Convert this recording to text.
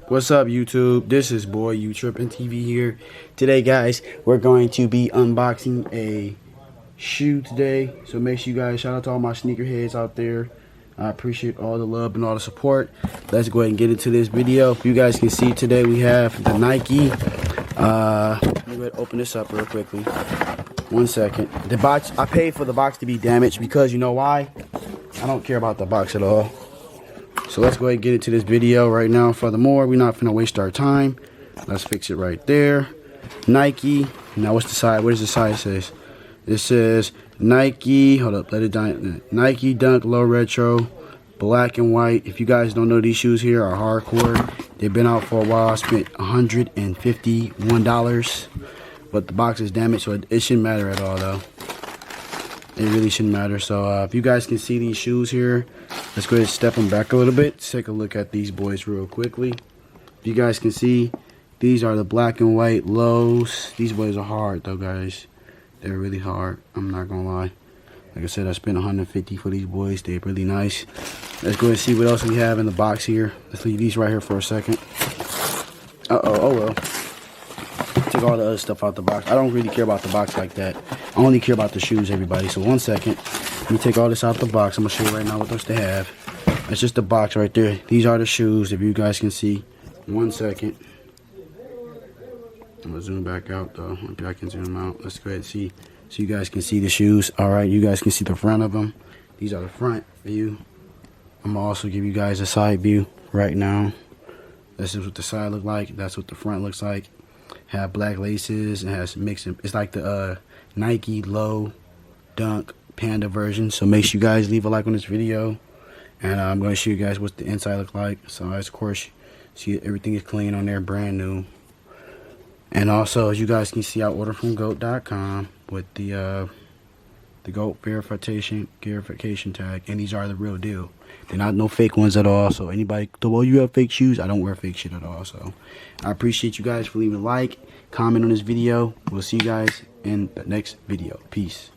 What's up, YouTube? This is boy You Trippin' TV here. Today, guys, we're going to be unboxing a shoe today. So make sure you guys shout out to all my sneakerheads out there. I appreciate all the love and all the support. Let's go ahead and get into this video. You guys can see today we have the Nike. Let me go ahead and open this up real quickly. 1 second. The box, I paid for the box to be damaged because you know why? I don't care about the box at all. So let's go ahead and get into this video right now. Furthermore, we're not gonna waste our time. Let's fix it right there. Nike. Now what's the side? What does the side says? It says Nike. Hold up, let it die. Nike Dunk Low Retro, black and white. If you guys don't know, these shoes here are hardcore. They've been out for a while. I spent $151, but the box is damaged, so it shouldn't matter at all though. It really shouldn't matter. So if you guys can see these shoes here, let's go ahead and step them back a little bit. Let's take a look at these boys real quickly. If you guys can see, these are the black and white lows. These boys are hard though, guys. They're really hard. I'm not gonna lie. Like I said, I spent $150 for these boys. They're really nice. Let's go ahead and see what else we have in the box here. Let's leave these right here for a second. Oh well. Take all the other stuff out the box. I don't really care about the box like that. I only care about the shoes, everybody. So 1 second. Let me take all this out the box. I'm going to show you right now what else they have. It's just the box right there. These are the shoes, if you guys can see. 1 second. I'm going to zoom back out, though. Maybe I can zoom out. Let's go ahead and see. So you guys can see the shoes. All right, you guys can see the front of them. These are the front view. I'm going to also give you guys a side view right now. This is what the side look like. That's what the front looks like. Have black laces and has mixed. It's like the Nike Low Dunk Panda version. So make sure you guys leave a like on this video, and I'm going to show you guys what the inside look like. So as of course, see everything is clean on there, brand new. And also, as you guys can see, I ordered from goatapp with the goat verification tag, and these are the real deal. They're not no fake ones at all. So anybody, well, you have fake shoes? I don't wear fake shit at all. So I appreciate you guys for leaving a like, comment on this video. We'll see you guys in the next video. Peace.